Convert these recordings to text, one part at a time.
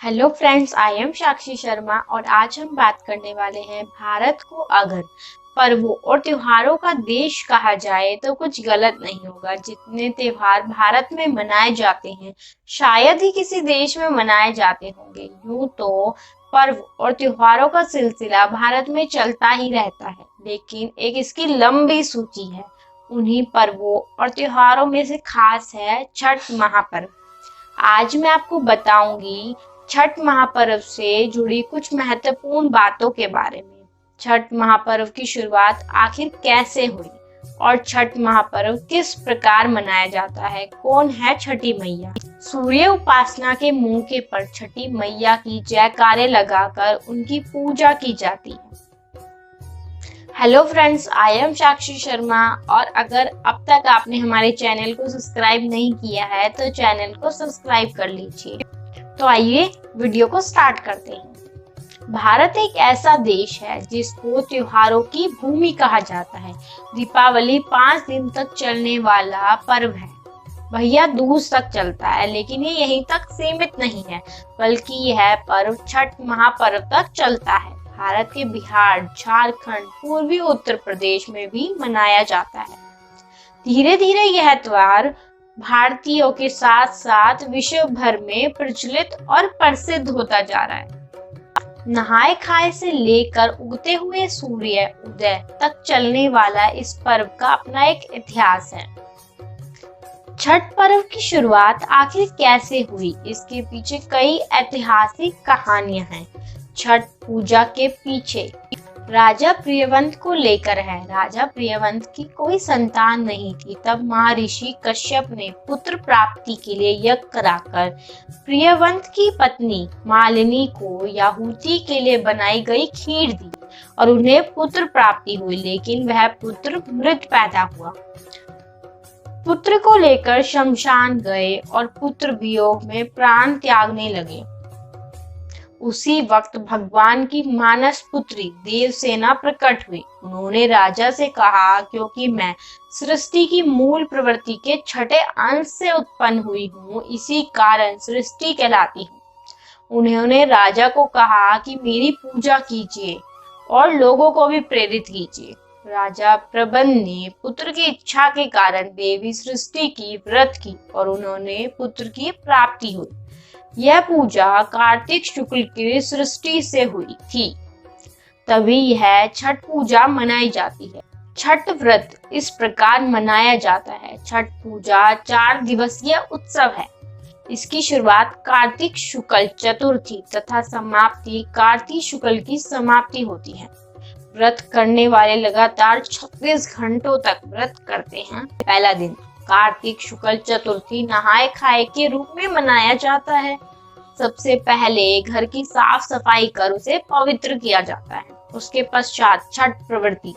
Hello friends, I am साक्षी शर्मा और आज हम बात करने वाले हैं भारत को अगर पर्वों और त्योहारों का देश कहा जाए तो कुछ गलत नहीं होगा। जितने त्योहार भारत में मनाए जाते हैं शायद ही किसी देश में मनाए जाते होंगे। यूं तो पर्व और त्योहारों का सिलसिला भारत में चलता ही रहता है, लेकिन एक इसकी लंबी सूची है। उन्हीं पर्वों और त्योहारों में से खास है छठ महापर्व। आज मैं आपको बताऊंगी छठ महापर्व से जुड़ी कुछ महत्वपूर्ण बातों के बारे में। छठ महापर्व की शुरुआत आखिर कैसे हुई और छठ महापर्व किस प्रकार मनाया जाता है, कौन है छठी मैया। सूर्य उपासना के मौके पर छठी मैया की जयकारे लगाकर उनकी पूजा की जाती है। हेलो फ्रेंड्स, आई एम साक्षी शर्मा और अगर अब तक आपने हमारे चैनल को सब्सक्राइब नहीं किया है तो चैनल को सब्सक्राइब कर लीजिए। तो आइए वीडियो को स्टार्ट करते हैं। भारत एक ऐसा देश है जिसको त्योहारों की भूमि कहा जाता है। दीपावली 5 दिन तक चलने वाला पर्व है। भैया दूज तक चलता है, लेकिन ये यहीं तक सीमित नहीं है, बल्कि यह पर्व छठ महापर्व तक चलता है। भारत के बिहार, झारखंड, पूर्वी उत्तर प्रदेश में भी मनाया जाता है। धीरे धीरे यह त्योहार भारतीयों के साथ साथ विश्व भर में प्रचलित और प्रसिद्ध होता जा रहा है। नहाए खाए से लेकर उगते हुए सूर्य उदय तक चलने वाला इस पर्व का अपना एक इतिहास है। छठ पर्व की शुरुआत आखिर कैसे हुई, इसके पीछे कई ऐतिहासिक कहानियां हैं। छठ पूजा के पीछे राजा प्रियव्रत को लेकर है। राजा प्रियव्रत की कोई संतान नहीं थी, तब महर्षि कश्यप ने पुत्र प्राप्ति के लिए यज्ञ कराकर प्रियव्रत की पत्नी मालिनी को याहुति के लिए बनाई गई खीर दी और उन्हें पुत्र प्राप्ति हुई, लेकिन वह पुत्र मृत पैदा हुआ। पुत्र को लेकर शमशान गए और पुत्र वियोग में प्राण त्यागने लगे। उसी वक्त भगवान की मानस पुत्री देवसेना प्रकट हुई। उन्होंने राजा से कहा, क्योंकि मैं सृष्टि की मूल प्रवृत्ति के छठे अंश से उत्पन्न हुई हूँ, इसी कारण सृष्टि कहलाती हूँ। उन्होंने राजा को कहा कि मेरी पूजा कीजिए और लोगों को भी प्रेरित कीजिए। राजा प्रबंध ने पुत्र की इच्छा के कारण देवी सृष्टि की व्रत की और उन्होंने पुत्र की प्राप्ति हुई। यह पूजा कार्तिक शुक्ल की सृष्टि से हुई थी, तभी यह छठ पूजा मनाई जाती है। छठ व्रत इस प्रकार मनाया जाता है। छठ पूजा 4 दिवसीय उत्सव है। इसकी शुरुआत कार्तिक शुक्ल चतुर्थी तथा समाप्ति कार्तिक शुक्ल की समाप्ति होती है। व्रत करने वाले लगातार 36 घंटों तक व्रत करते हैं। पहला दिन कार्तिक शुक्ल चतुर्थी नहाए खाए के रूप में मनाया जाता है। सबसे पहले घर की साफ सफाई कर उसे पवित्र किया जाता है। उसके पश्चात छठ प्रवृत्ति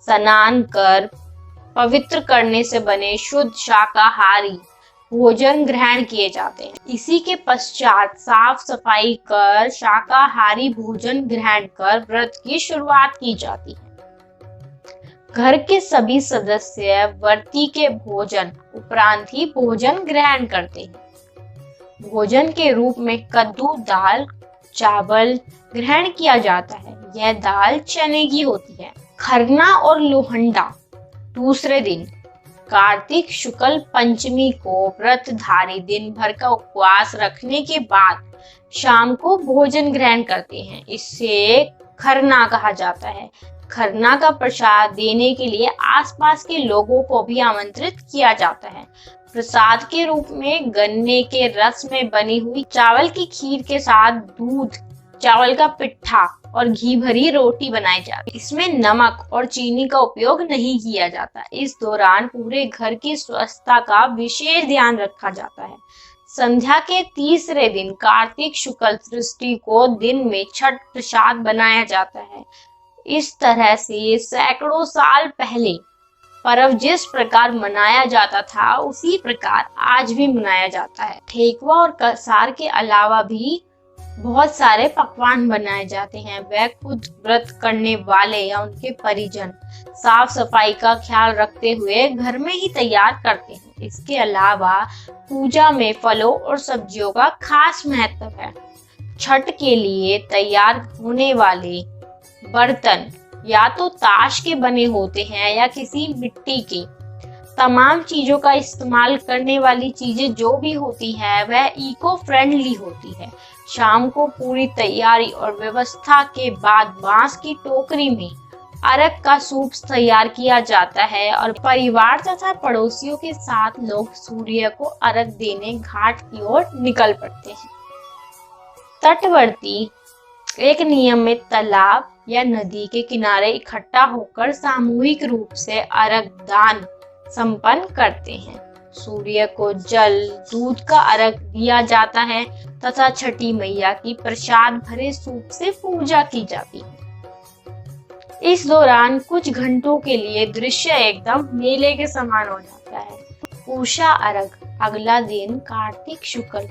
स्नान कर पवित्र करने से बने शुद्ध शाकाहारी भोजन ग्रहण किए जाते हैं। इसी के पश्चात साफ सफाई कर शाकाहारी भोजन ग्रहण कर व्रत की शुरुआत की जाती है। घर के सभी सदस्य व्रती के भोजन उपरांत ही भोजन ग्रहण करते हैं। भोजन के रूप में कद्दू दाल चावल ग्रहण किया जाता है। यह दाल चने की होती है। खरना और लोहंडा दूसरे दिन कार्तिक शुक्ल पंचमी को व्रतधारी दिन भर का उपवास रखने के बाद शाम को भोजन ग्रहण करते हैं। इससे खरना कहा जाता है। खरना का प्रसाद देने के लिए आसपास के लोगों को भी आमंत्रित किया जाता है। प्रसाद के रूप में गन्ने के रस में बनी हुई चावल की खीर के साथ दूध, चावल का पिट्ठा और घी भरी रोटी बनाई जाती है। इसमें नमक और चीनी का उपयोग नहीं किया जाता। इस दौरान पूरे घर की स्वच्छता का विशेष ध्यान रखा जाता है। संध्या के तीसरे दिन कार्तिक शुक्ल सृष्टि को दिन में छठ प्रसाद बनाया जाता है। इस तरह से सैकड़ों साल पहले पर्व जिस प्रकार मनाया जाता था उसी प्रकार आज भी मनाया जाता है। ठेकुआ और कसार के अलावा भी बहुत सारे पकवान बनाए जाते हैं। वह खुद व्रत करने वाले या उनके परिजन साफ सफाई का ख्याल रखते हुए घर में ही तैयार करते हैं। इसके अलावा पूजा में फलों और सब्जियों का खास महत्व है। छठ के लिए तैयार होने वाले बर्तन या तो ताश के बने होते हैं या किसी मिट्टी के। तमाम चीजों का इस्तेमाल करने वाली चीजें जो भी होती है वह इको फ्रेंडली होती है। शाम को पूरी तैयारी और व्यवस्था के बाद बांस की टोकरी में अर्घ का सूप तैयार किया जाता है और परिवार तथा पड़ोसियों के साथ लोग सूर्य को अर्घ देने घाट की ओर निकल पड़ते हैं। तटवर्ती एक नियमित तालाब या नदी के किनारे इकट्ठा होकर सामूहिक रूप से अर्घ दान संपन्न करते हैं। सूर्य को जल दूध का अर्घ दिया जाता है तथा छठी मैया की प्रसाद भरे सूप से पूजा की जाती है। इस दौरान कुछ घंटों के लिए दृश्य एकदम मेले के समान हो जाता है। उषा अर्घ अगला दिन कार्तिक शुक्ल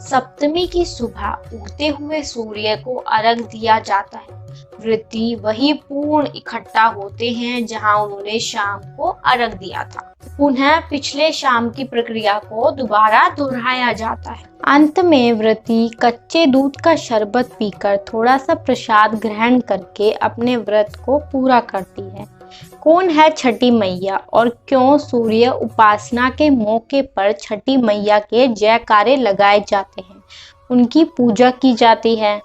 सप्तमी की सुबह उगते हुए सूर्य को अर्घ दिया जाता है। व्रती वही पूर्ण इकट्ठा होते हैं जहां उन्होंने शाम को अर्घ दिया था। पुनः पिछले शाम की प्रक्रिया को दोबारा दोहराया जाता है। अंत में व्रती कच्चे दूध का शरबत पीकर थोड़ा सा प्रसाद ग्रहण करके अपने व्रत को पूरा करती है। कौन है छठी मैया और क्यों सूर्य उपासना के मौके पर छठी मैया के जयकारे लगाए जाते हैं, उनकी पूजा की जाती है।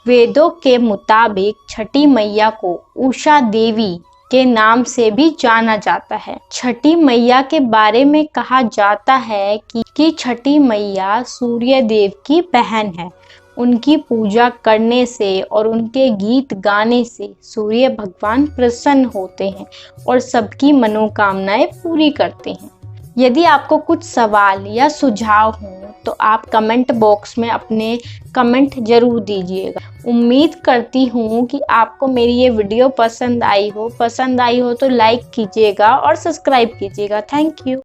वेदों के मुताबिक छठी मैया को उषा देवी के नाम से भी जाना जाता है। छठी मैया के बारे में कहा जाता है कि छठी मैया सूर्य देव की बहन है। उनकी पूजा करने से और उनके गीत गाने से सूर्य भगवान प्रसन्न होते हैं और सबकी मनोकामनाएं पूरी करते हैं। यदि आपको कुछ सवाल या सुझाव हो तो आप कमेंट बॉक्स में अपने कमेंट जरूर दीजिएगा। उम्मीद करती हूँ कि आपको मेरी ये वीडियो पसंद आई हो तो लाइक कीजिएगा और सब्सक्राइब कीजिएगा। Thank you.